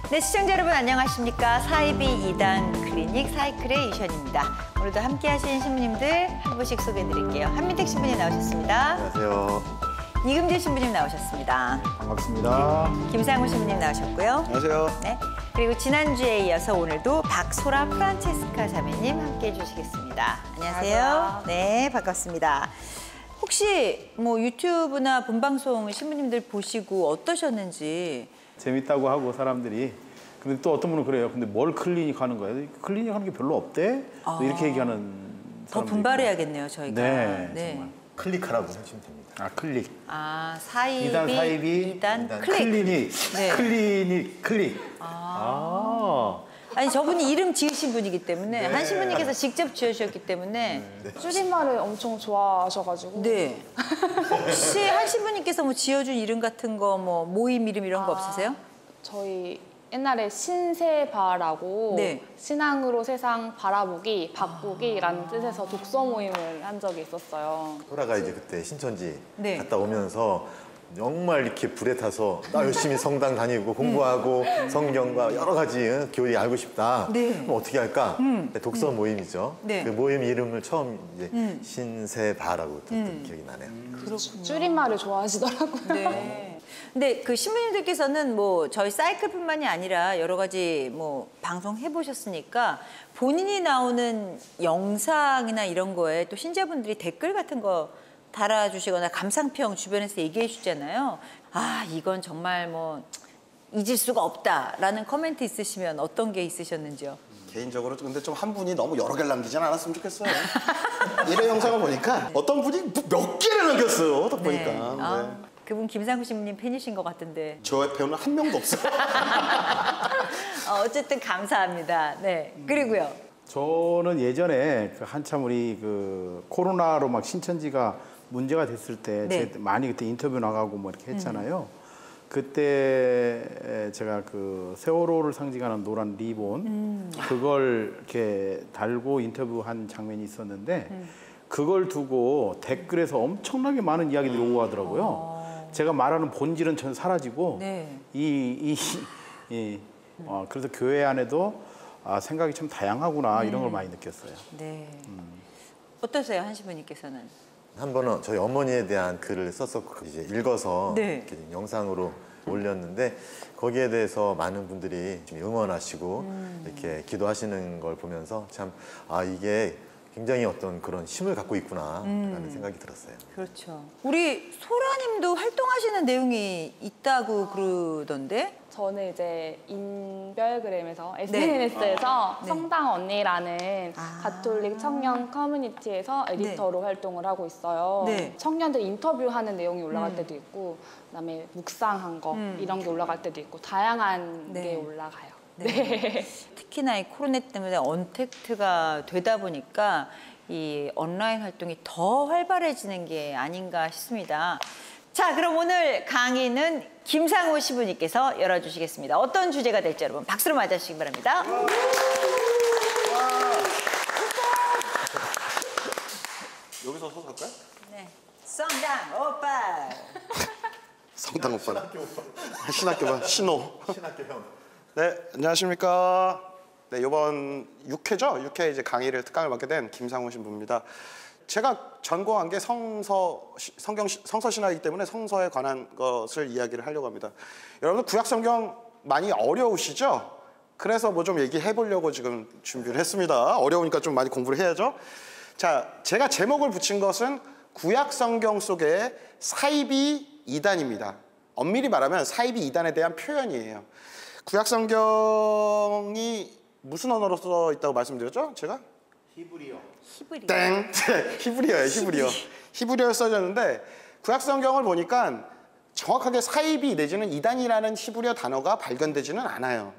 네, 시청자 여러분 안녕하십니까. 사이비 2단 클리닉 사이클의 이션입니다. 오늘도 함께 하신 신부님들 한 분씩 소개해드릴게요. 한민택 신부님 나오셨습니다. 안녕하세요. 이금재 신부님 나오셨습니다. 반갑습니다. 김상우 신부님 나오셨고요. 안녕하세요. 네, 그리고 지난주에 이어서 오늘도 박소라 프란체스카 자매님 함께 해주시겠습니다. 안녕하세요. 네, 반갑습니다. 혹시 뭐 유튜브나 본방송 신부님들 보시고 어떠셨는지? 재밌다고 하고 사람들이. 근데 또 어떤 분은 그래요. 근데 뭘 클리닉 하는 거예요? 클리닉 하는 게 별로 없대? 또 이렇게 얘기하는 더 분발해야겠네요, 저희가. 네, 정말. 클릭하라고 하시면 됩니다. 아, 클릭. 아, 사이비, 2단 클릭. 클리닉. 네. 클릭. 아니, 저분이 이름 지으신 분이기 때문에 네. 한 신부님께서 직접 지으셨기 때문에 줄임말을 엄청 좋아하셔가지고. 네. 혹시 한 신부님께서 뭐 지어준 이름 같은 거, 뭐 모임 이름 이런 거 없으세요? 저희 옛날에 신세바라고 네. 신앙으로 세상 바라보기, 바꾸기라는 뜻에서 독서 모임을 한 적이 있었어요. 소라가 이제 그때 신천지 네. 갔다 오면서 정말 이렇게 불에 타서 나 열심히 성당 다니고 공부하고 성경과 여러 가지 교리 알고 싶다. 네. 그럼 어떻게 할까? 독서 모임이죠. 네. 그 모임 이름을 처음 이제 신세바라고 듣던 기억이 나네요. 그렇군요. 줄임말을 좋아하시더라고요. 네. 근데 그 신부님들께서는 뭐 저희 사이클뿐만이 아니라 여러 가지 뭐 방송 해보셨으니까 본인이 나오는 영상이나 이런 거에 또 신자분들이 댓글 같은 거 달아주시거나 감상평 주변에서 얘기해 주잖아요. 아, 이건 정말 뭐 잊을 수가 없다라는 코멘트 있으시면 어떤 게 있으셨는지요? 개인적으로 근데 좀 한 분이 너무 여러 개를 남기진 않았으면 좋겠어요. 일회 영상을 보니까 어떤 분이 몇 개를 남겼어요. 딱 보니까. 네. 아, 네. 그분 김상구 신부님 팬이신 것 같은데. 저 옆에는 한 명도 없어요. 어쨌든 감사합니다. 네. 그리고요. 저는 예전에 그 한참 우리 그 코로나로 막 신천지가 문제가 됐을 때 네. 많이 그때 인터뷰 나가고 뭐 이렇게 했잖아요. 그때 제가 그 세월호를 상징하는 노란 리본 그걸 이렇게 달고 인터뷰한 장면이 있었는데 그걸 두고 댓글에서 엄청나게 많은 이야기들이 오고 하더라고요. 제가 말하는 본질은 전 사라지고 네. 그래서 교회 안에도 생각이 참 다양하구나 이런 걸 많이 느꼈어요. 네. 어떠세요, 한 신부님께서는? 한 번은 저희 어머니에 대한 글을 썼었고 이제 읽어서 네. 이렇게 영상으로 올렸는데 거기에 대해서 많은 분들이 좀 응원하시고 이렇게 기도하시는 걸 보면서 참 이게 굉장히 어떤 그런 힘을 갖고 있구나라는 생각이 들었어요. 그렇죠. 우리 소라님도 활동하시는 내용이 있다고 그러던데? 저는 이제 인별그램에서 SNS에서 네. 성당 언니라는 가톨릭 청년 커뮤니티에서 에디터로 활동을 하고 있어요. 네. 청년들 인터뷰하는 내용이 올라갈 때도 있고 그다음에 묵상한 거 이런 게 올라갈 때도 있고 다양한 네. 게 올라가요. 네. 특히나 이 코로나 때문에 언택트가 되다 보니까 이 온라인 활동이 더 활발해지는 게 아닌가 싶습니다. 자, 그럼 오늘 강의는 김상우 신부님께서 열어주시겠습니다. 어떤 주제가 될지 여러분 박수로 맞아주시기 바랍니다. 여기서 서서 할까요? 네. 성당 오빠. 성당 오빠는. 신학교반 신호. 신학교 형. 네, 안녕하십니까. 네, 이번 6회죠? 6회 이제 강의를 특강을 맡게 된 김상우 신부입니다. 제가 전공한 게 성서 신학이기 때문에 성서에 관한 것을 이야기를 하려고 합니다. 여러분 구약 성경 많이 어려우시죠? 그래서 뭐 좀 얘기해 보려고 지금 준비를 했습니다. 어려우니까 좀 많이 공부를 해야죠. 자, 제가 제목을 붙인 것은 구약 성경 속의 사이비 이단입니다. 엄밀히 말하면 사이비 이단에 대한 표현이에요. 구약 성경이 무슨 언어로 써 있다고 말씀드렸죠? 제가? 히브리어. 땡! 히브리어예요, 히브리어. 히브리어에 써졌는데 구약 성경을 보니까 정확하게 사이비 내지는 이단이라는 히브리어 단어가 발견되지는 않아요.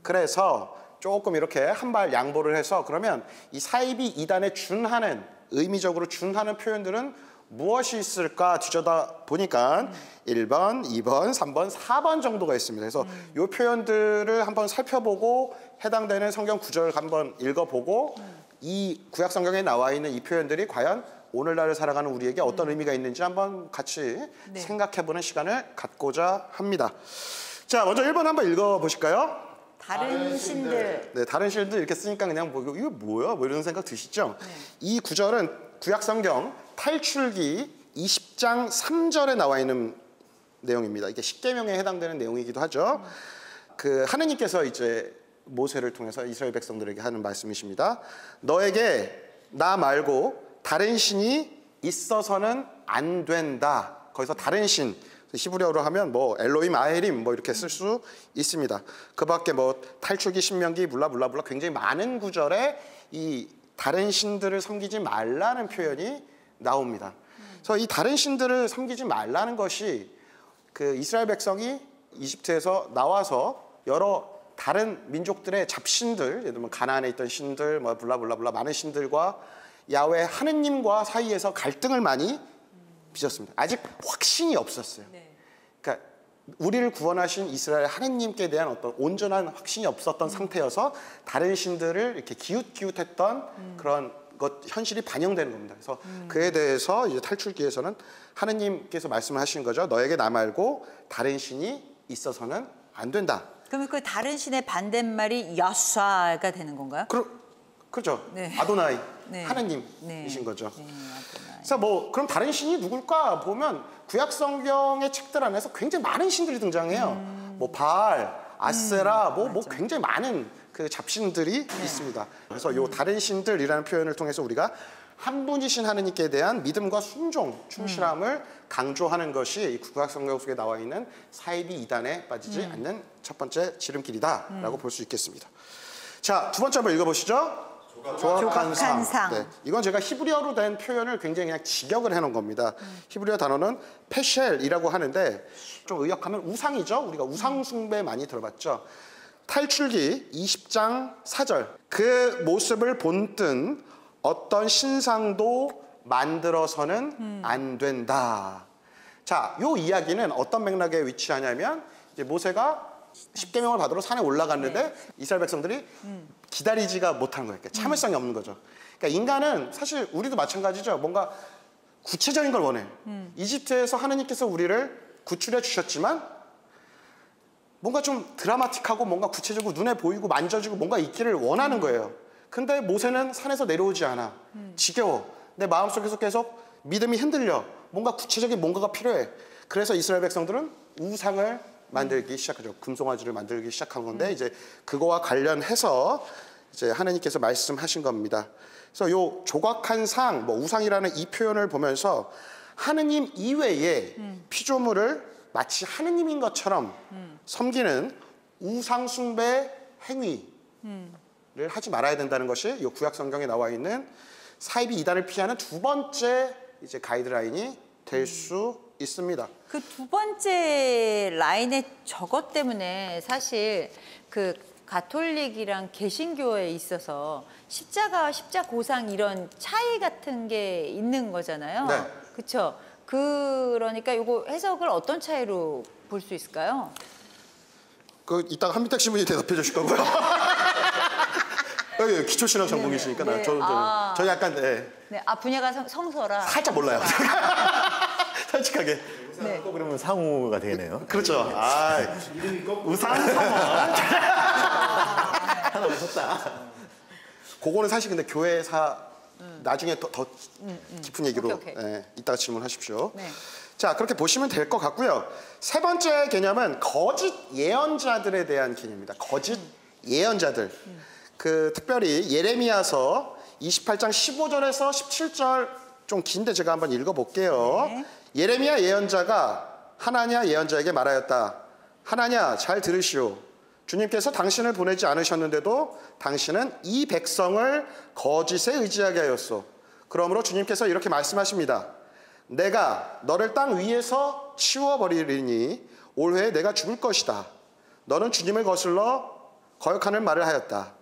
그래서 조금 이렇게 한 발 양보를 해서 그러면 이 사이비 이단에 준하는 의미적으로 준하는 표현들은 무엇이 있을까 뒤져다 보니까 1번, 2번, 3번, 4번 정도가 있습니다. 그래서 이 표현들을 한번 살펴보고 해당되는 성경 구절을 한번 읽어보고 이 구약 성경에 나와 있는 이 표현들이 과연 오늘날을 살아가는 우리에게 어떤 의미가 있는지 한번 같이 생각해보는 시간을 갖고자 합니다. 자, 먼저 1번 한번 읽어보실까요? 다른 신들. 네, 다른 신들 이렇게 쓰니까 그냥 뭐 이거 뭐야? 뭐 이런 생각 드시죠? 이 구절은 구약성경 탈출기 20장 3절에 나와 있는 내용입니다. 이게 십계명에 해당되는 내용이기도 하죠. 그 하느님께서 이제 모세를 통해서 이스라엘 백성들에게 하는 말씀이십니다. 너에게 나 말고 다른 신이 있어서는 안 된다. 거기서 다른 신, 히브리어로 하면 뭐 엘로임, 아헤림 뭐 이렇게 쓸 수 있습니다. 그밖에 뭐 탈출기, 신명기, 블라블라블라 굉장히 많은 구절에 이 다른 신들을 섬기지 말라는 표현이 나옵니다. 그래서 이 다른 신들을 섬기지 말라는 것이 그 이스라엘 백성이 이집트에서 나와서 여러 다른 민족들의 잡신들, 예를 들면 가나안에 있던 신들, 뭐 블라블라블라 많은 신들과 야훼 하느님과 사이에서 갈등을 많이 빚었습니다. 아직 확신이 없었어요. 그러니까 우리를 구원하신 이스라엘 하느님께 대한 어떤 온전한 확신이 없었던 상태여서 다른 신들을 이렇게 기웃기웃했던 그런 것 현실이 반영되는 겁니다. 그래서 그에 대해서 이제 탈출기에서는 하느님께서 말씀하신 거죠. 너에게 나 말고 다른 신이 있어서는 안 된다. 그러면 그 다른 신의 반대말이 여쏴가 되는 건가요? 그렇죠. 네. 아도나이, 네. 하느님이신 거죠. 네, 아도나이. 그래서 뭐 그럼 다른 신이 누굴까 보면 구약 성경의 책들 안에서 굉장히 많은 신들이 등장해요. 뭐 바알, 아세라, 뭐 굉장히 많은 그 잡신들이 있습니다. 그래서 요 다른 신들이라는 표현을 통해서 우리가 한 분이신 하느님께 대한 믿음과 순종, 충실함을 강조하는 것이 이 구약 성경 속에 나와 있는 사이비 이단에 빠지지 않는 첫 번째 지름길이다라고 볼 수 있겠습니다. 자, 두 번째 한번 읽어보시죠. 조각한 상. 네, 이건 제가 히브리어로 된 표현을 굉장히 그냥 직역을 해놓은 겁니다. 히브리어 단어는 페쉘이라고 하는데 좀 의역하면 우상이죠. 우리가 우상 숭배 많이 들어봤죠. 탈출기 20장 4절. 그 모습을 본뜬 어떤 신상도 만들어서는 안 된다. 자, 요 이야기는 어떤 맥락에 위치하냐면 이제 모세가 십계명을 받으러 산에 올라갔는데 이스라엘 백성들이 기다리지가 못하는 거예요. 그러니까 참을성이 없는 거죠. 그러니까 인간은 사실 우리도 마찬가지죠. 뭔가 구체적인 걸 원해. 이집트에서 하느님께서 우리를 구출해 주셨지만 뭔가 좀 드라마틱하고 뭔가 구체적으로 눈에 보이고 만져지고 뭔가 있기를 원하는 거예요. 근데 모세는 산에서 내려오지 않아. 지겨워. 내 마음속에서 계속 믿음이 흔들려. 뭔가 구체적인 뭔가가 필요해. 그래서 이스라엘 백성들은 우상을 만들기 시작하죠. 금송아지를 만들기 시작한 건데 이제 그거와 관련해서 이제 하나님께서 말씀하신 겁니다. 그래서 요 조각한 상, 뭐 우상이라는 이 표현을 보면서 하느님 이외에 피조물을 마치 하느님인 것처럼 섬기는 우상 숭배 행위를 하지 말아야 된다는 것이 이 구약 성경에 나와 있는 사이비 이단을 피하는 두 번째 이제 가이드라인이 될 수 있습니다. 그 두 번째 라인의 저것 때문에 사실 그 가톨릭이랑 개신교에 있어서 십자가와 십자고상 이런 차이 같은 게 있는 거잖아요. 네. 그렇죠. 그러니까 이거 해석을 어떤 차이로 볼 수 있을까요? 그 이따가 한민택 신부님 대답해 주실 거고요. 여기 기초신앙 전공이시니까 네. 저 약간 네, 아 분야가 성서라. 살짝 몰라요. 솔직하게. 네. 또 그러면 상우가 되네요. 그렇죠. 아, 우상 하나 웃었다. 그거는 사실 근데 교회사 나중에 더 깊은 얘기로 오케이. 이따가 질문하십시오. 네. 자, 그렇게 보시면 될 것 같고요. 세 번째 개념은 거짓 예언자들에 대한 개념입니다. 거짓 예언자들. 그 특별히 예레미야서 28장 15절에서 17절 좀 긴데 제가 한번 읽어볼게요. 네. 예레미야 예언자가 하나냐 예언자에게 말하였다. 하나냐 잘 들으시오. 주님께서 당신을 보내지 않으셨는데도 당신은 이 백성을 거짓에 의지하게 하였소. 그러므로 주님께서 이렇게 말씀하십니다. 내가 너를 땅 위에서 치워버리리니 올해에 내가 죽을 것이다. 너는 주님을 거슬러 거역하는 말을 하였다.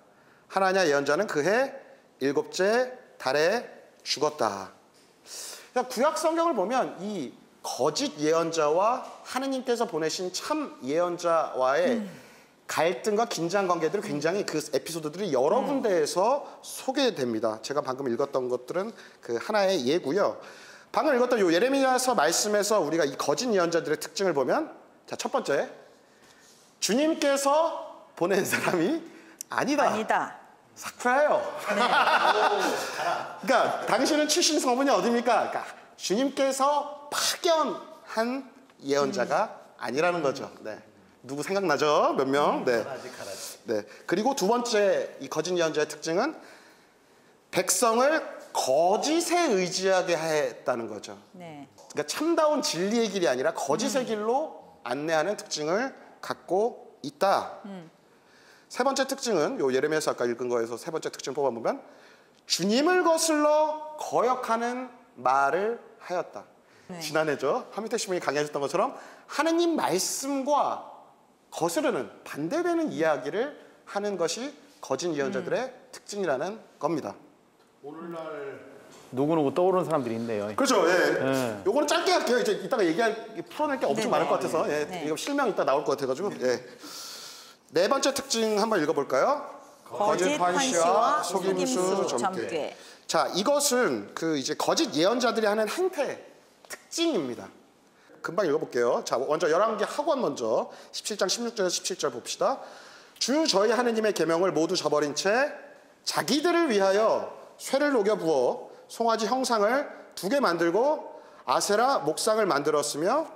하나냐 예언자는 그해 7째 달에 죽었다. 구약 성경을 보면 이 거짓 예언자와 하느님께서 보내신 참 예언자와의 갈등과 긴장 관계들이 굉장히 그 에피소드들이 여러 군데에서 소개됩니다. 제가 방금 읽었던 것들은 그 하나의 예고요. 방금 읽었던 요 예레미야서 말씀에서 우리가 이 거짓 예언자들의 특징을 보면 자, 첫 번째 주님께서 보낸 사람이 아니다. 아니다. 사쿠라예요. 그러니까 당신은 출신 성분이 어디입니까? 그러니까 주님께서 파견한 예언자가 아니라는 거죠. 네. 누구 생각나죠? 몇 명? 네. 네. 그리고 두 번째 이 거짓 예언자의 특징은 백성을 거짓에 의지하게 했다는 거죠. 네. 그러니까 참다운 진리의 길이 아니라 거짓의 길로 안내하는 특징을 갖고 있다. 세 번째 특징은 요 예레미야서 아까 읽은 거에서 세 번째 특징 뽑아보면 주님을 거슬러 거역하는 말을 하였다. 네. 지난해죠. 하미태 신부님이 강의하셨던 것처럼 하느님 말씀과 거스르는 반대되는 이야기를 하는 것이 거짓 예언자들의 특징이라는 겁니다. 오늘날 누구누구 떠오르는 사람들이 있네요. 그렇죠. 예. 네. 요거는 짧게 할게요. 이제 이따가 풀어낼 게 엄청 네네. 많을 것 같아서 예. 네. 이거 실명 이따 나올 것 같아가지고 예. 네 번째 특징 한번 읽어볼까요? 거짓 환시와 속임수 점괘. 자, 이것은 그 이제 거짓 예언자들이 하는 행태 특징입니다. 금방 읽어볼게요. 자, 먼저 열왕기 학원 먼저 17장 16절에서 17절 봅시다. 주 저희 하느님의 계명을 모두 저버린 채 자기들을 위하여 쇠를 녹여 부어 송아지 형상을 2개 만들고 아세라 목상을 만들었으며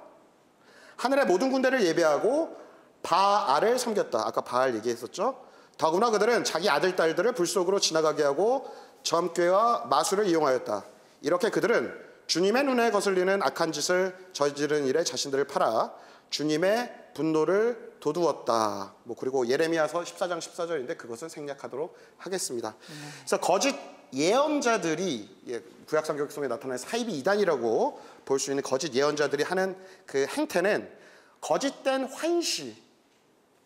하늘의 모든 군대를 예배하고 바알을 섬겼다. 아까 바알 얘기했었죠. 더구나 그들은 자기 아들 딸들을 불 속으로 지나가게 하고 점괘와 마술을 이용하였다. 이렇게 그들은 주님의 눈에 거슬리는 악한 짓을 저지른 일에 자신들을 팔아 주님의 분노를 돋우었다. 뭐 그리고 예레미야서 14장 14절인데 그것은 생략하도록 하겠습니다. 그래서 거짓 예언자들이 구약성경 속에 나타나는 사이비 이단이라고 볼 수 있는 거짓 예언자들이 하는 그 행태는 거짓된 환시,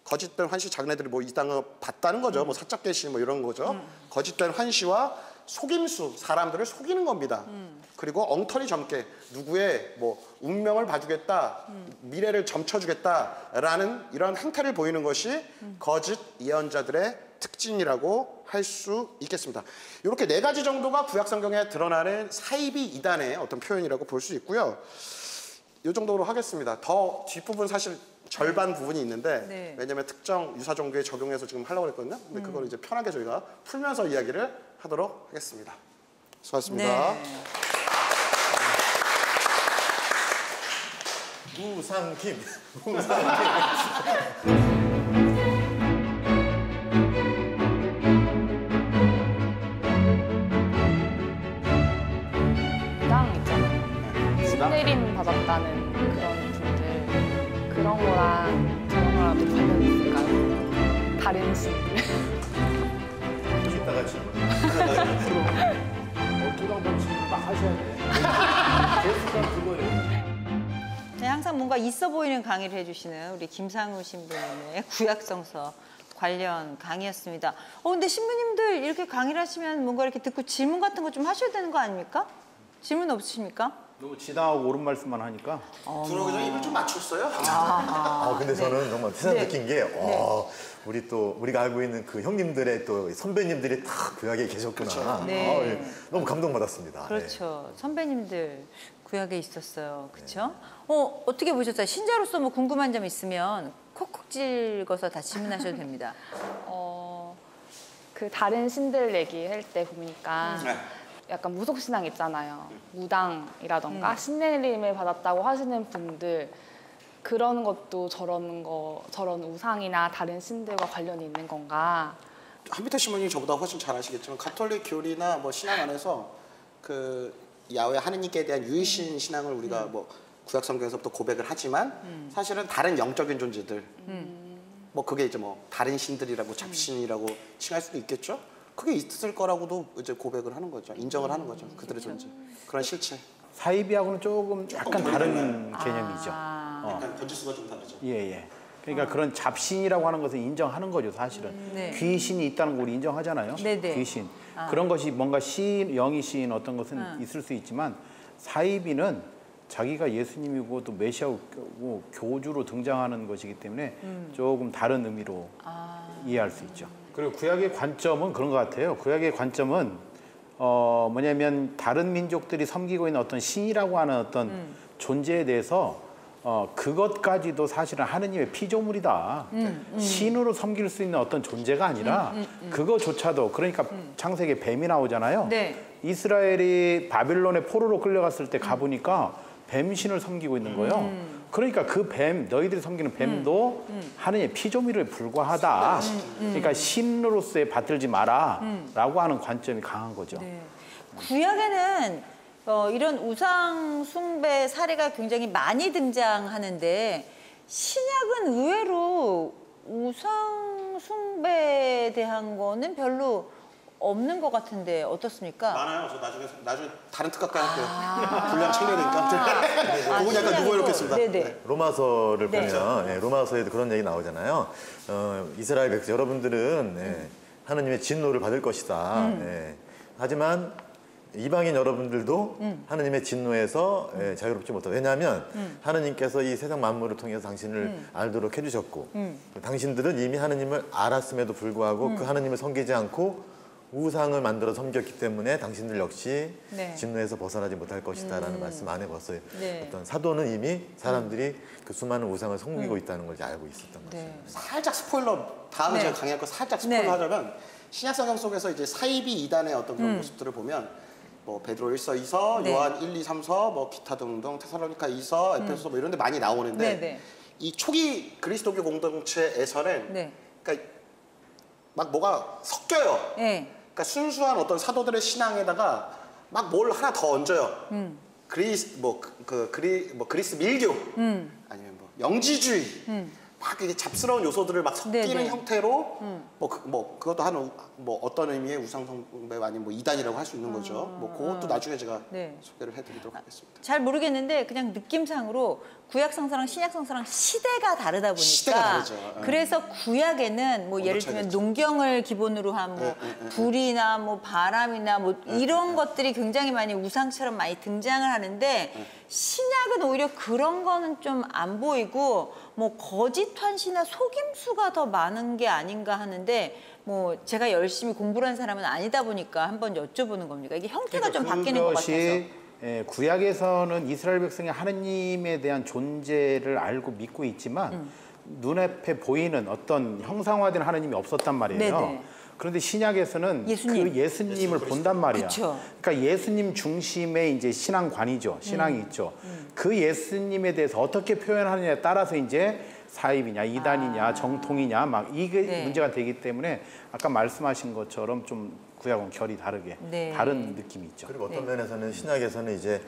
거짓된 환시 자기네들이 뭐 이 땅을 봤다는 거죠. 뭐 사적 계시 뭐 이런 거죠. 거짓된 환시와 속임수, 사람들을 속이는 겁니다. 그리고 엉터리 점괘, 누구의 뭐 운명을 봐주겠다, 미래를 점쳐주겠다라는 이런 행태를 보이는 것이 거짓 예언자들의 특징이라고 할 수 있겠습니다. 이렇게 4가지 정도가 구약성경에 드러나는 사이비 이단의 어떤 표현이라고 볼 수 있고요. 이 정도로 하겠습니다. 더 뒷부분 사실 절반 부분이 있는데 네. 왜냐하면 특정 유사 종교에 적용해서 지금 하려고 했거든요. 근데 그걸 이제 편하게 저희가 풀면서 이야기를 하도록 하겠습니다. 수고하셨습니다. 네. 무상김. 무당 있잖아요. 신내림 받았다는 그런 분들 그런 거랑 저런 거랑 또 관련이 있을까요? 다른 신들. 이따가 질문. 두당 질문 막 하셔야 돼. 계속한 그거예요. 네, 항상 뭔가 있어 보이는 강의를 해주시는 우리 김상우 신부님의 구약성서 관련 강의였습니다. 근데 신부님들 이렇게 강의를 하시면 뭔가 이렇게 듣고 질문 같은 거 좀 하셔야 되는 거 아닙니까? 질문 없으십니까? 너무 지당하고 옳은 말씀만 하니까 들어오기 전에 입을 좀 맞췄어요? 근데 저는 정말 새삼 네. 느낀 게 우리 또 우리가 알고 있는 그 형님들의 또 선배님들이 다 구약에 계셨구나. 그렇죠. 네. 너무 감동받았습니다. 그렇죠. 선배님들 구약에 있었어요. 그렇죠? 어떻게 보셨어요? 신자로서 뭐 궁금한 점 있으면 콕콕 찍어서 다 질문하셔도 됩니다. 그 다른 신들 얘기할 때 보니까 네. 약간 무속신앙 있잖아요. 무당이라던가 신내림을 받았다고 하시는 분들 그런 것도 저런 우상이나 다른 신들과 관련이 있는 건가? 한비태 신부님이 저보다 훨씬 잘 아시겠지만 가톨릭 교리나 뭐 신앙 안에서 그 야훼 하느님께 대한 유일신 신앙을 우리가 뭐 구약 성경에서부터 고백을 하지만 사실은 다른 영적인 존재들 뭐 그게 이제 뭐 다른 신들이라고 잡신이라고 칭할 수도 있겠죠. 그게 있을 거라고도 이제 고백을 하는 거죠. 인정을 하는 거죠. 그들의 존재. 그런 실체. 사이비하고는 조금 약간 다른 개념이죠. 약간 번지수가 좀 다르죠. 예. 그러니까 그런 잡신이라고 하는 것을 인정하는 거죠, 사실은. 네. 귀신이 있다는 거 우리 인정하잖아요. 네네. 귀신. 그런 것이 뭔가 시인, 영이 시인 어떤 것은 있을 수 있지만 사이비는 자기가 예수님이고 또 메시아고 교주로 등장하는 것이기 때문에 조금 다른 의미로 이해할 수 있죠. 그리고 구약의 관점은 그런 것 같아요. 구약의 관점은 뭐냐면 다른 민족들이 섬기고 있는 어떤 신이라고 하는 어떤 존재에 대해서 그것까지도 사실은 하느님의 피조물이다. 신으로 섬길 수 있는 어떤 존재가 아니라 그거조차도 그러니까 창세기에 뱀이 나오잖아요. 네. 이스라엘이 바빌론의 포로로 끌려갔을 때 가보니까 뱀신을 섬기고 있는 거예요. 그러니까 그 뱀, 너희들이 섬기는 뱀도 하느님의 피조물에 불과하다. 그러니까 신으로서의 받들지 마라 라고 하는 관점이 강한 거죠. 네. 구약에는 이런 우상 숭배 사례가 굉장히 많이 등장하는데 신약은 의외로 우상 숭배에 대한 거는 별로 없는 것 같은데 어떻습니까? 많아요. 저 나중에 다른 특각 때 할게요. 분량 챙겨야 되니까. 그건 약간 누구해놓겠습니다. 네네. 로마서를 네. 보면 로마서에도 그런 얘기 나오잖아요. 이스라엘 백성 여러분들은 하느님의 진노를 받을 것이다. 하지만 이방인 여러분들도 하느님의 진노에서 자유롭지 못하다. 왜냐하면 하느님께서 이 세상 만물을 통해서 당신을 알도록 해주셨고 당신들은 이미 하느님을 알았음에도 불구하고 그 하느님을 섬기지 않고 우상을 만들어 섬겼기 때문에 당신들 역시 네. 진노에서 벗어나지 못할 것이다라는 말씀 안 해봤어요. 네. 어떤 사도는 이미 사람들이 그 수많은 우상을 섬기고 있다는 걸 알고 있었던 거죠. 네. 살짝 스포일러 다음에 네. 제가 강의할 거 살짝 스포일러 네. 하자면 신약 성경 속에서 이제 사이비 이단의 어떤 그런 모습들을 보면 뭐 베드로 1서, 2서, 네. 요한 1, 2, 3서, 뭐 기타 등등 테살로니카 2서, 에페소서 뭐 이런 데 많이 나오는데 네, 네. 이 초기 그리스도교 공동체에서는 네. 그러니까 막 뭐가 섞여요. 네. 그러니까 순수한 어떤 사도들의 신앙에다가 막 뭘 하나 더 얹어요. 그리스 밀교 아니면 뭐 영지주의 막 이게 잡스러운 요소들을 막 섞이는 네네. 형태로 그것도 하는 어떤 의미의 우상 숭배 아니면 뭐 이단이라고 할 수 있는 거죠. 뭐 그것도 나중에 제가 네. 소개를 해드리도록 하겠습니다. 잘 모르겠는데 그냥 느낌상으로 구약 성서랑 신약 성서랑 시대가 다르다 보니까 시대가 다르죠. 그래서 구약에는 뭐 예를 들면 차이겠죠. 농경을 기본으로 한 뭐 불이나 뭐 바람이나 뭐 이런 것들이 굉장히 많이 우상처럼 많이 등장을 하는데 신약은 오히려 그런 거는 좀 안 보이고 뭐 거짓 환시나 속임수가 더 많은 게 아닌가 하는데 뭐 제가 열심히 공부를 한 사람은 아니다 보니까 한번 여쭤보는 겁니다. 이게 형태가 좀 바뀌는 것 같아서. 그것이 구약에서는 이스라엘 백성이 하느님에 대한 존재를 알고 믿고 있지만 눈앞에 보이는 어떤 형상화된 하느님이 없었단 말이에요. 네네. 그런데 신약에서는 예수님. 그 예수님을 본단 말이야. 그쵸. 그러니까 예수님 중심의 이제 신앙관이죠. 신앙이 있죠. 그 예수님에 대해서 어떻게 표현하느냐에 따라서 이제 사입이냐, 이단이냐, 정통이냐 막 이게 네. 문제가 되기 때문에 아까 말씀하신 것처럼 좀 구약은 결이 다르게 네. 다른 느낌이 있죠. 그리고 어떤 면에서는 신약에서는 이제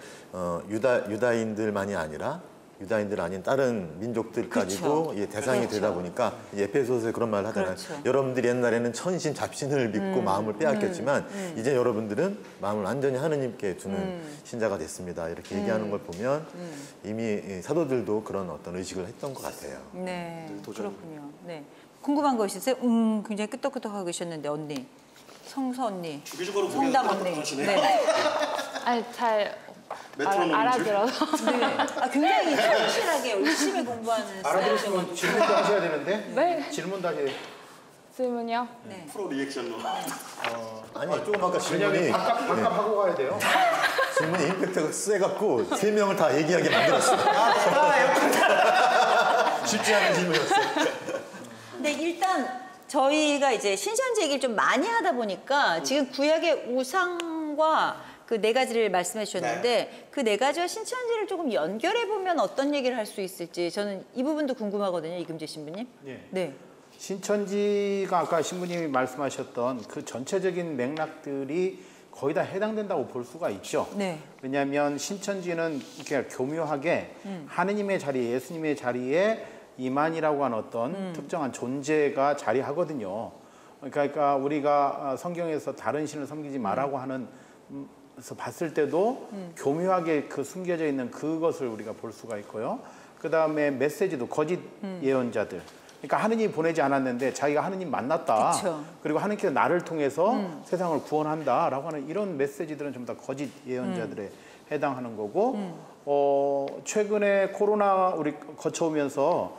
유다인들만이 아니라 유다인들 아닌 다른 민족들까지도 그렇죠. 예, 대상이 그렇죠. 되다 보니까 에페소서에 그런 말을 하잖아요. 그렇죠. 여러분들이 옛날에는 천신 잡신을 믿고 마음을 빼앗겼지만 이제 여러분들은 마음을 완전히 하느님께 두는 신자가 됐습니다. 이렇게 얘기하는 걸 보면 이미 사도들도 그런 어떤 의식을 했던 것 같아요. 네, 도전. 그렇군요. 네, 궁금한 거 있으세요? 굉장히 끄떡끄떡하고 계셨는데 언니, 성서 언니, 주기적으로 성담 보기에는 언니. 그러시네요. 네. 아니 잘 메트로놈인 알아들어서 네. 아, 굉장히 성실하게 열심히 공부하는 알아들으시면 질문도 하셔야 되는데 네. 질문도 하셔야 돼요. 질문이요? 네. 프로 리액션로. 아니 조금 아까 왜냐면 질문이 바깥하고 가야 돼요. 질문이 임팩트가 세갖고 3명을 다 얘기하게 만들었어요. 쉽지 않은 질문이었어요. 근데 일단 저희가 이제 신천지 얘기를 좀 많이 하다 보니까 지금 구약의 우상과 그 네 가지를 말씀해 주셨는데 그 네 가지와 신천지를 조금 연결해 보면 어떤 얘기를 할 수 있을지 저는 이 부분도 궁금하거든요, 이금재 신부님. 네. 네. 신천지가 아까 신부님이 말씀하셨던 그 전체적인 맥락들이 거의 다 해당된다고 볼 수가 있죠. 네. 왜냐하면 신천지는 이렇게 교묘하게 하느님의 자리, 예수님의 자리에 이만이라고 하는 어떤 특정한 존재가 자리하거든요. 그러니까 우리가 성경에서 다른 신을 섬기지 말라고 하는 그래서 봤을 때도 교묘하게 그 숨겨져 있는 그것을 우리가 볼 수가 있고요. 그 다음에 메시지도 거짓 예언자들. 그러니까 하느님이 보내지 않았는데 자기가 하느님 만났다. 그쵸. 그리고 하느님께서 나를 통해서 세상을 구원한다라고 하는 이런 메시지들은 전부 다 거짓 예언자들에 해당하는 거고 최근에 코로나 우리 거쳐오면서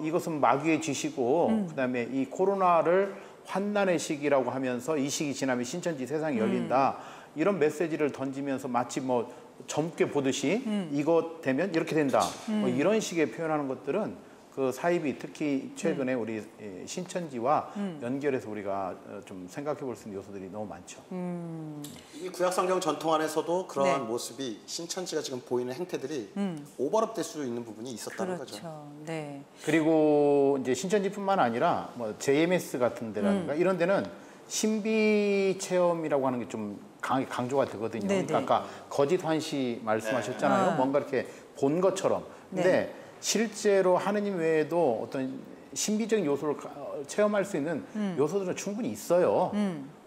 이것은 마귀의 짓이고 그다음에 이 코로나를 환난의 시기라고 하면서 이 시기 지나면 신천지 세상이 열린다. 이런 메시지를 던지면서 마치 뭐 젊게 보듯이 이거 되면 이렇게 된다. 뭐 이런 식의 표현하는 것들은 그 사입이 특히 최근에 우리 신천지와 연결해서 우리가 좀 생각해 볼 수 있는 요소들이 너무 많죠. 이 구약 성경 전통 안에서도 그러한 네. 모습이 신천지가 지금 보이는 행태들이 오버랩될 수 있는 부분이 있었다는 거죠. 그렇죠. 네. 그리고 이제 신천지뿐만 아니라 뭐 JMS 같은 데라든가 이런 데는 신비 체험이라고 하는 게 좀 강하게 강조가 되거든요. 네네. 그러니까 아까 거짓 환시 말씀하셨잖아요. 뭔가 이렇게 본 것처럼. 근데 네. 실제로 하느님 외에도 어떤 신비적인 요소를 체험할 수 있는 요소들은 충분히 있어요.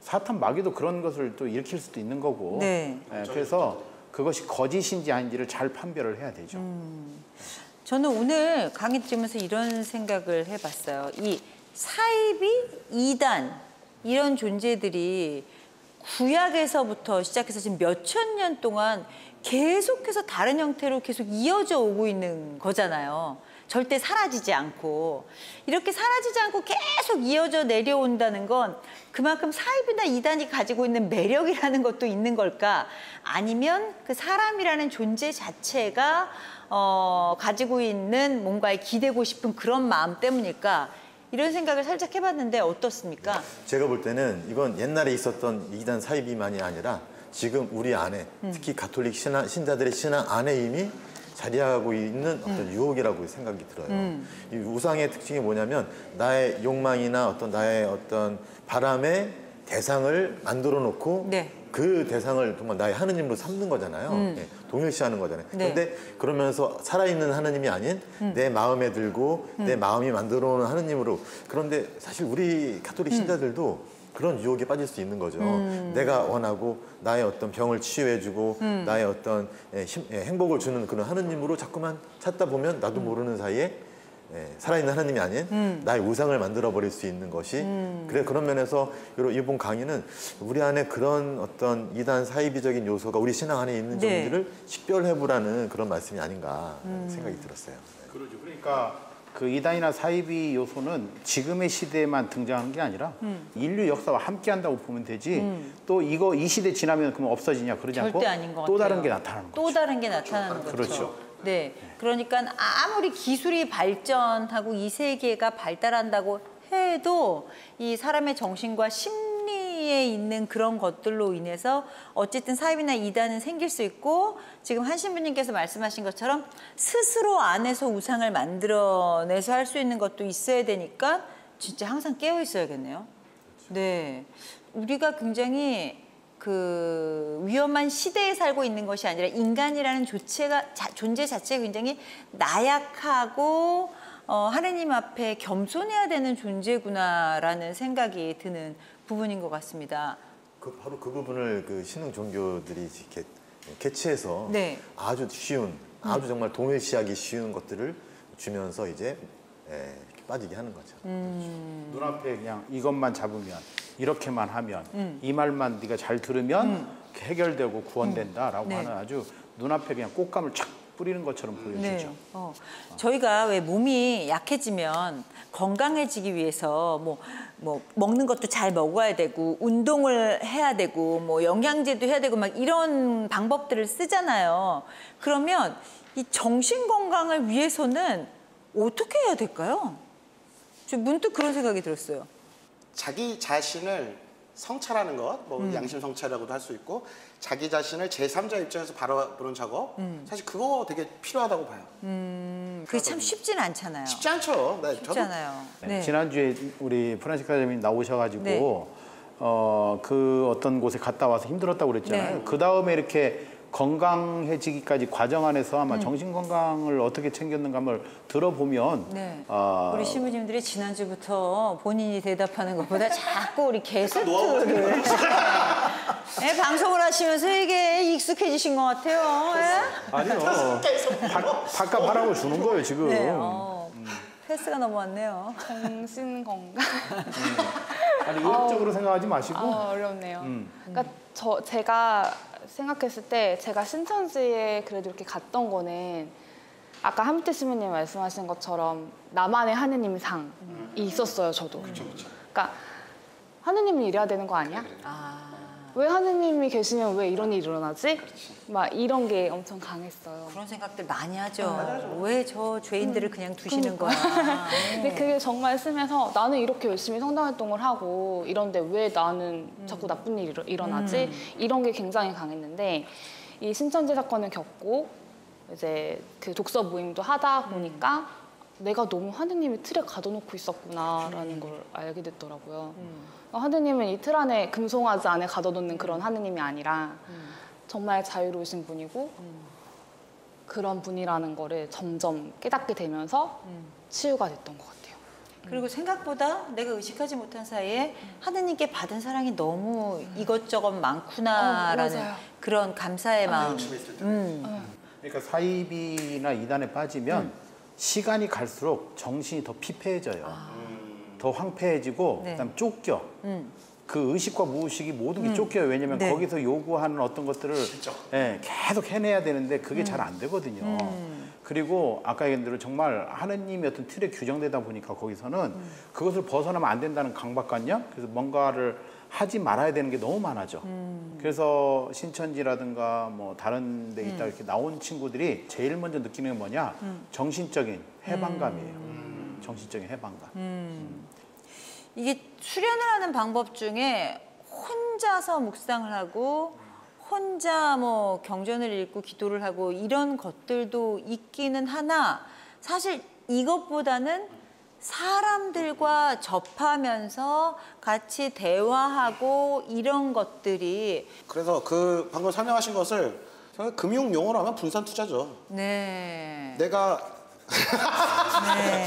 사탄 마귀도 그런 것을 또 일으킬 수도 있는 거고. 네. 그래서 그것이 거짓인지 아닌지를 잘 판별을 해야 되죠. 저는 오늘 강의 들으면서 이런 생각을 해봤어요. 이 사이비, 이단 이런 존재들이 구약에서부터 시작해서 지금 몇천 년 동안 계속해서 다른 형태로 계속 이어져 오고 있는 거잖아요. 절대 사라지지 않고. 이렇게 사라지지 않고 계속 이어져 내려온다는 건 그만큼 사입이나 이단이 가지고 있는 매력이라는 것도 있는 걸까? 아니면 그 사람이라는 존재 자체가 가지고 있는 뭔가에 기대고 싶은 그런 마음 때문일까? 이런 생각을 살짝 해봤는데 어떻습니까? 제가 볼 때는 이건 옛날에 있었던 이단 사이비만이 아니라 지금 우리 안에 특히 가톨릭 신자들의 신앙 안에 이미 자리하고 있는 어떤 유혹이라고 생각이 들어요. 이 우상의 특징이 뭐냐면 나의 욕망이나 나의 어떤 바람의 대상을 만들어 놓고 네. 그 대상을 정말 나의 하느님으로 삼는 거잖아요. 예, 동일시하는 거잖아요. 네. 그런데 그러면서 살아있는 하느님이 아닌 내 마음에 들고 내 마음이 만들어 놓은 하느님으로. 그런데 사실 우리 가톨릭 신자들도 그런 유혹에 빠질 수 있는 거죠. 내가 원하고 나의 어떤 병을 치유해주고 나의 어떤 행복을 주는 그런 하느님으로 자꾸만 찾다 보면 나도 모르는 사이에 살아있는 하나님이 아닌 나의 우상을 만들어버릴 수 있는 것이 그런 면에서 이번 강의는 우리 안에 그런 어떤 이단 사이비적인 요소가 우리 신앙 안에 있는 네. 점들을 식별해보라는 그런 말씀이 아닌가 생각이 들었어요. 그러죠. 그러니까 그 이단이나 사이비 요소는 지금의 시대에만 등장하는 게 아니라 인류 역사와 함께한다고 보면 되지. 또 이 시대 지나면 그러면 없어지냐 그러지 않고 절대 아닌 것 또 같아요. 다른 게 나타나는 거죠. 또 다른 게 나타나는 거죠. 그렇죠. 네. 그러니까 아무리 기술이 발전하고 이 세계가 발달한다고 해도 이 사람의 정신과 심리에 있는 그런 것들로 인해서 어쨌든 사입이나 이단은 생길 수 있고 지금 한 신부님께서 말씀하신 것처럼 스스로 안에서 우상을 만들어내서 할 수 있는 것도 있어야 되니까 진짜 항상 깨어 있어야겠네요. 네. 우리가 굉장히 그 위험한 시대에 살고 있는 것이 아니라 인간이라는 존재 자체가 굉장히 나약하고 하느님 앞에 겸손해야 되는 존재구나라는 생각이 드는 부분인 것 같습니다. 바로 그 부분을 그 신흥 종교들이 이렇게 캐치해서 네. 아주 쉬운, 아주 정말 동일시하기 쉬운 것들을 주면서 이제 이렇게 빠지게 하는 거죠. 눈앞에 그냥 이것만 잡으면 이렇게만 하면 이 말만 네가 잘 들으면 해결되고 구원된다라고 네. 하는 아주 눈앞에 그냥 꽃감을 착 뿌리는 것처럼 보여지죠. 네. 저희가 왜 몸이 약해지면 건강해지기 위해서 뭐 먹는 것도 잘 먹어야 되고 운동을 해야 되고 뭐 영양제도 해야 되고 막 이런 방법들을 쓰잖아요. 그러면 이 정신 건강을 위해서는 어떻게 해야 될까요? 저 문득 그런 생각이 들었어요. 자기 자신을 성찰하는 것, 뭐 양심 성찰이라고도 할 수 있고 자기 자신을 제3자 입장에서 바라보는 작업, 사실 그거 되게 필요하다고 봐요. 그게 참 쉽진 않잖아요. 쉽지 않죠. 네, 쉽지 않아요. 네. 지난주에 우리 프란시스카 선생님이 나오셔가지고 네. 그 어떤 곳에 갔다 와서 힘들었다고 그랬잖아요. 네. 그 다음에 이렇게 건강해지기까지 과정 안에서 아마 정신 건강을 어떻게 챙겼는가 한번 들어보면 네. 우리 신부님들이 지난주부터 본인이 대답하는 것보다 자꾸 우리 게스트를 네, 방송을 하시면서 이게 익숙해지신 것 같아요. 네? 아니요. 밥값 하라고 주는 거예요 지금. 네, 패스가 넘어왔네요. 정신 건강. 아니 의학적으로 생각하지 마시고. 어렵네요. 그러니까 제가 생각했을 때 제가 신천지에 그래도 이렇게 갔던 거는 아까 함태 시민님 말씀하신 것처럼 나만의 하느님 상이 있었어요. 저도. 그러니까 하느님은 이래야 되는 거 아니야? 왜 하느님이 계시면 왜 이런 일이 일어나지? 막 이런 게 엄청 강했어요. 그런 생각들 많이 하죠. 왜 저 죄인들을 그냥 두시는 그러니까. 거야. 근데 그게 정말 심해서 나는 이렇게 열심히 성당활동을 하고 이런데 왜 나는 자꾸 나쁜 일이 일어나지? 이런 게 굉장히 강했는데 이 신천지 사건을 겪고 이제 그 독서 모임도 하다 보니까 내가 너무 하느님의 틀에 가둬놓고 있었구나라는 걸 알게 됐더라고요. 하느님은 이 틀 안에 금송아지 안에 가둬놓는 그런 하느님이 아니라 정말 자유로우신 분이고 그런 분이라는 거를 점점 깨닫게 되면서 치유가 됐던 것 같아요. 그리고 생각보다 내가 의식하지 못한 사이에 하느님께 받은 사랑이 너무 이것저것 많구나라는 맞아요. 그런 감사의 마음. 그러니까 사이비나 이단에 빠지면 시간이 갈수록 정신이 더 피폐해져요. 더 황폐해지고 네. 그다음 쫓겨. 그 의식과 무의식이 모든 게 쫓겨요. 왜냐하면 네. 거기서 요구하는 어떤 것들을 계속 해내야 되는데 그게 잘 안 되거든요. 그리고 아까 얘기한 대로 정말 하느님의 어떤 틀에 규정되다 보니까 거기서는 그것을 벗어나면 안 된다는 강박관념? 그래서 뭔가를 하지 말아야 되는 게 너무 많아져. 그래서 신천지라든가 뭐 다른 데 있다 이렇게 나온 친구들이 제일 먼저 느끼는 게 뭐냐? 정신적인 해방감이에요. 정신적인 해방감. 이게 수련을 하는 방법 중에 혼자서 묵상을 하고 혼자 뭐 경전을 읽고 기도를 하고 이런 것들도 있기는 하나 사실 이것보다는 사람들과 접하면서 같이 대화하고 이런 것들이 그래서 그 방금 설명하신 것을 금융 용어로 하면 분산 투자죠. 네. 내가 네.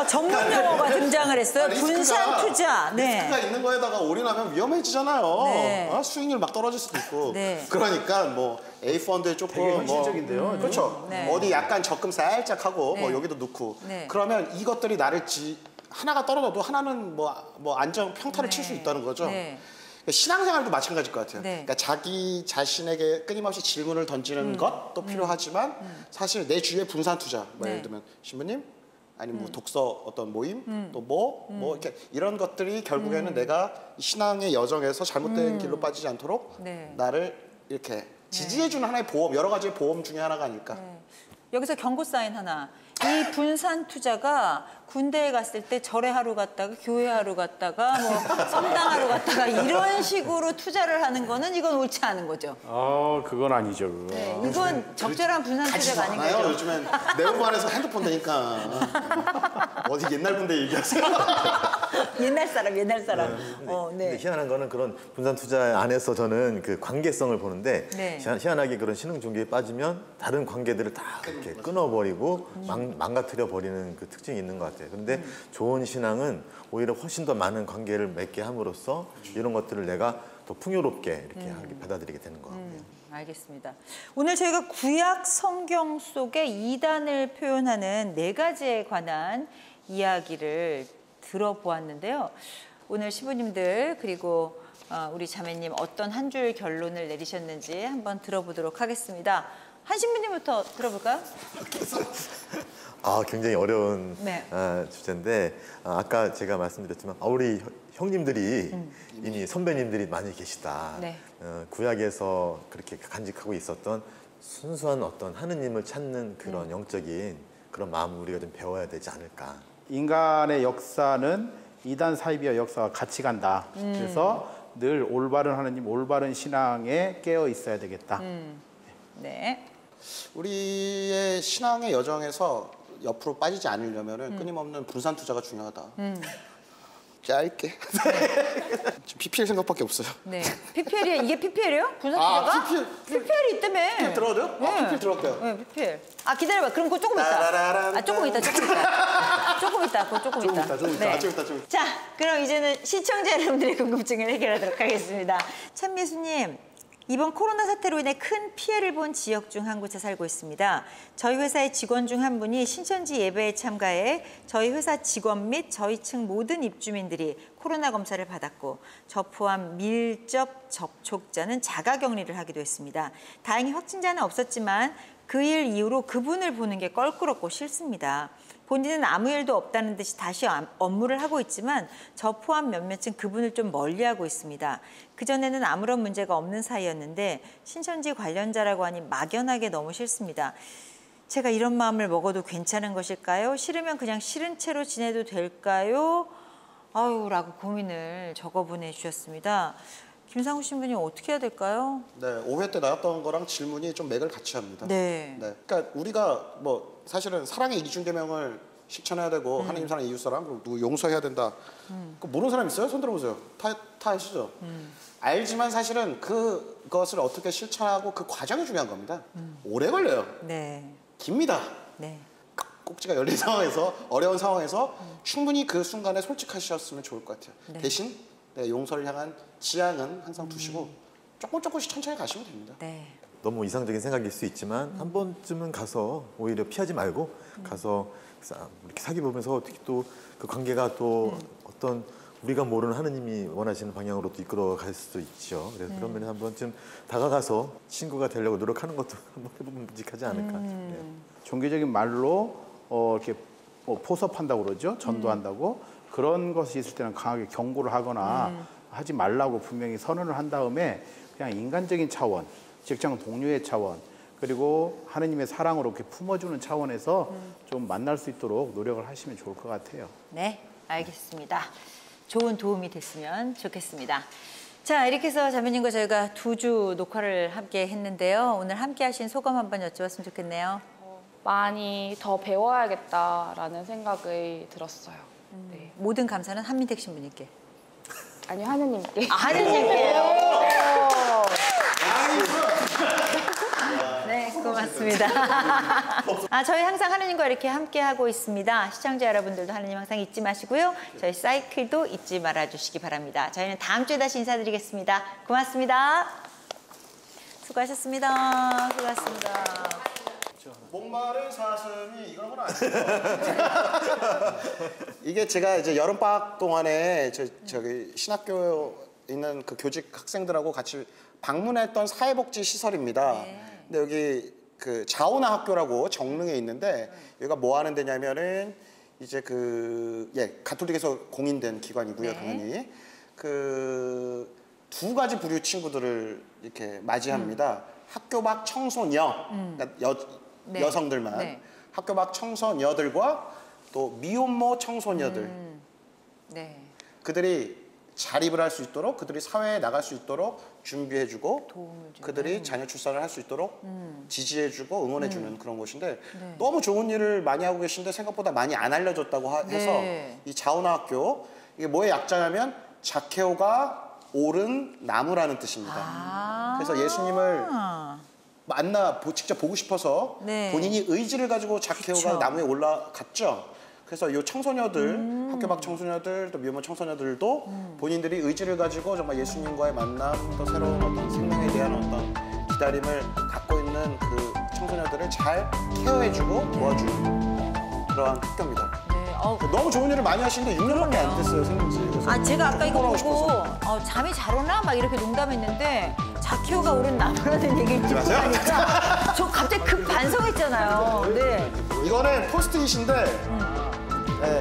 전문 용어가 등장을 했어요. 분산 투자. 리스크가 있는 거에다가 올인하면 위험해지잖아요. 네. 수익률 막 떨어질 수도 있고. 네. 그러니까 뭐 A 펀드에 조금 되게 현실적인데요. 그렇죠. 네. 어디 약간 적금 살짝 하고 네. 뭐 여기도 넣고. 네. 그러면 이것들이 나를 하나가 떨어져도 하나는 뭐 안정 평타를 칠 수 있다는 거죠. 네. 신앙생활도 마찬가지일 것 같아요. 네. 그러니까 자기 자신에게 끊임없이 질문을 던지는 것도 필요하지만 사실 내 주위에 분산 투자, 뭐 네. 예를 들면 신부님, 아니면 뭐 독서 어떤 모임, 또 뭐 이렇게 이런 것들이 결국에는 내가 신앙의 여정에서 잘못된 길로 빠지지 않도록 네. 나를 이렇게 지지해주는 하나의 보험, 여러 가지의 보험 중에 하나가 아닐까. 여기서 경고 사인 하나. 이 분산 투자가 군대에 갔을 때 절에 하루 갔다가 교회 하루 갔다가 뭐 성당 하루 갔다가 이런 식으로 투자를 하는 거는 이건 옳지 않은 거죠. 그건 아니죠. 그거. 네, 이건 적절한 분산 가지도 투자가 아닌 않아요. 거죠. 요즘엔 내후반에서 핸드폰 되니까 어디 옛날 군대 얘기하세요? 옛날 사람. 근데 희한한 거는 그런 분산 투자 안에서 저는 그 관계성을 보는데 네. 희한하게 그런 신흥 종교에 빠지면 다른 관계들을 다 이렇게 끊어버리고 망가뜨려 버리는 그 특징이 있는 것 같아요. 그런데 좋은 신앙은 오히려 훨씬 더 많은 관계를 맺게 함으로써 이런 것들을 내가 더 풍요롭게 이렇게 받아들이게 되는 것 같고요. 알겠습니다. 오늘 저희가 구약 성경 속의 이단을 표현하는 4가지에 관한 이야기를 들어보았는데요. 오늘 시부님들 그리고 우리 자매님 어떤 한 줄 결론을 내리셨는지 한번 들어보도록 하겠습니다. 한 신부님부터 들어볼까요? 굉장히 어려운 네. 주제인데 아까 제가 말씀드렸지만 우리 형님들이 이미 선배님들이 많이 계시다. 네. 구약에서 그렇게 간직하고 있었던 순수한 어떤 하느님을 찾는 그런 영적인 그런 마음을 우리가 좀 배워야 되지 않을까. 인간의 역사는 이단 사이비와 역사가 같이 간다. 그래서 늘 올바른 하느님, 올바른 신앙에 깨어 있어야 되겠다. 네. 우리의 신앙의 여정에서 옆으로 빠지지 않으려면 끊임없는 분산 투자가 중요하다. 짧게. 지금 PPL 생각밖에 없어요. 네. PPL이 이게 PPL이요? 분산 투자가? PPL이 있다며. PPL 들어가요? 네. PPL 들어갈게요. 네, PPL. 기다려봐. 그럼 그거 조금 있다. 조금 있다. 조금 있다. 조금 있다. 좀 있다. 좀 있다. 자, 그럼 이제는 시청자 여러분들의 궁금증을 해결하도록 하겠습니다. 참미수님, 이번 코로나 사태로 인해 큰 피해를 본 지역 중 한 곳에 살고 있습니다. 저희 회사의 직원 중 한 분이 신천지 예배에 참가해 저희 회사 직원 및 저희 층 모든 입주민들이 코로나 검사를 받았고 저 포함 밀접 접촉자는 자가격리를 하기도 했습니다. 다행히 확진자는 없었지만 그 일 이후로 그분을 보는 게 껄끄럽고 싫습니다. 본인은 아무 일도 없다는 듯이 다시 업무를 하고 있지만 저 포함 몇몇은 그분을 좀 멀리하고 있습니다. 그전에는 아무런 문제가 없는 사이였는데 신천지 관련자라고 하니 막연하게 너무 싫습니다. 제가 이런 마음을 먹어도 괜찮은 것일까요? 싫으면 그냥 싫은 채로 지내도 될까요? 아유, 라고 고민을 적어 보내주셨습니다. 김상우 신부님 어떻게 해야 될까요? 네, 5회 때 나왔던 거랑 질문이 좀 맥을 같이 합니다. 네. 그러니까 우리가 뭐 사실은 사랑의 이중계명을 실천해야 되고 하나님 사랑 이웃 사랑 그리고 누구 용서해야 된다. 그 모르는 사람 있어요? 손 들어보세요. 다 아시죠? 알지만 사실은 그것을 어떻게 실천하고 그 과정이 중요한 겁니다. 오래 걸려요. 네. 깁니다. 네. 꼭지가 열린 상황에서 어려운 상황에서 충분히 그 순간에 솔직하셨으면 좋을 것 같아요. 네. 대신 용서를 향한 지향은 항상 두시고 조금씩 천천히 가시면 됩니다. 네. 너무 이상적인 생각일 수 있지만 한 번쯤은 가서 오히려 피하지 말고 가서 이렇게 사귀 보면서 어떻게 또 그 관계가 또 어떤 우리가 모르는 하느님이 원하시는 방향으로 또 이끌어 갈 수도 있죠. 그래서 그런 면에 한 번쯤 다가가서 친구가 되려고 노력하는 것도 한번 해보면 묵직하지 않을까. 네. 종교적인 말로 이렇게 포섭한다고 그러죠. 전도한다고. 그런 것이 있을 때는 강하게 경고를 하거나 하지 말라고 분명히 선언을 한 다음에 그냥 인간적인 차원, 직장 동료의 차원, 그리고 하느님의 사랑으로 이렇게 품어주는 차원에서 좀 만날 수 있도록 노력을 하시면 좋을 것 같아요. 네, 알겠습니다. 좋은 도움이 됐으면 좋겠습니다. 자, 이렇게 해서 자매님과 저희가 2주 녹화를 함께 했는데요. 오늘 함께 하신 소감 한번 여쭤봤으면 좋겠네요. 많이 더 배워야겠다라는 생각이 들었어요. 네. 모든 감사는 한민택 신부님께. 아니 하느님께. 하느님께요. 네, 고맙습니다. 저희 항상 하느님과 이렇게 함께하고 있습니다. 시청자 여러분들도 하느님 항상 잊지 마시고요. 저희 사이클도 잊지 말아주시기 바랍니다. 저희는 다음 주에 다시 인사드리겠습니다. 고맙습니다. 수고하셨습니다. 수고하셨습니다. 목마른 사슴이 이런 건 아니에요. 이게 제가 이제 여름방학 동안에 저기 신학교 있는 그 교직 학생들하고 같이 방문했던 사회복지 시설입니다. 네. 근데 여기 그 자오나 학교라고 정릉에 있는데 여기가 뭐 하는 데냐면은 이제 가톨릭에서 공인된 기관이고요. 네. 당연히 그 2가지 부류 친구들을 이렇게 맞이합니다. 학교 밖 청소녀, 그러니까 네. 여성들만 네. 학교 밖 청소녀들과 또 미혼모 청소녀들 네. 그들이 자립을 할 수 있도록 그들이 사회에 나갈 수 있도록 준비해주고 도움을 주는. 그들이 자녀 출산을 할 수 있도록 지지해주고 응원해주는 그런 곳인데 네. 너무 좋은 일을 많이 하고 계신데 생각보다 많이 안 알려졌다고 해서 네. 이 자오나 학교 이게 뭐의 약자냐면 자케오가 오른 나무라는 뜻입니다. 그래서 예수님을 직접 보고 싶어서 네. 본인이 의지를 가지고 자케오가 그쵸. 나무에 올라갔죠. 그래서 이 청소녀들, 학교 밖 청소녀들, 또 미혼모 청소녀들도 본인들이 의지를 가지고 정말 예수님과의 만남, 또 새로운 어떤 생명에 대한 어떤 기다림을 갖고 있는 그 청소녀들을 잘 케어해주고 도와주는 그러한 학교입니다. 네. 너무 좋은 일을 많이 하시는데 6년밖에 안 됐어요, 생긴 지. 그래서 제가 아까 이거 홍보하고 보고 싶어서. 잠이 잘 오나? 막 이렇게 농담했는데 자키오가 오른 나무라는 얘기를 듣고 맞아요? 나니까 저 갑자기 급 반성했잖아요. 네. 이거는 포스트잇인데 네.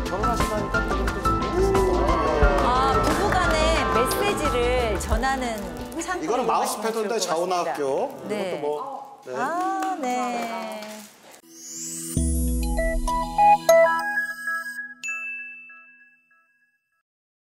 결혼하신다니까 부부간의 메시지를 전하는 상품. 이거는 마우스패드인데 자오나 학교. 네. 이것도 뭐 네. 네.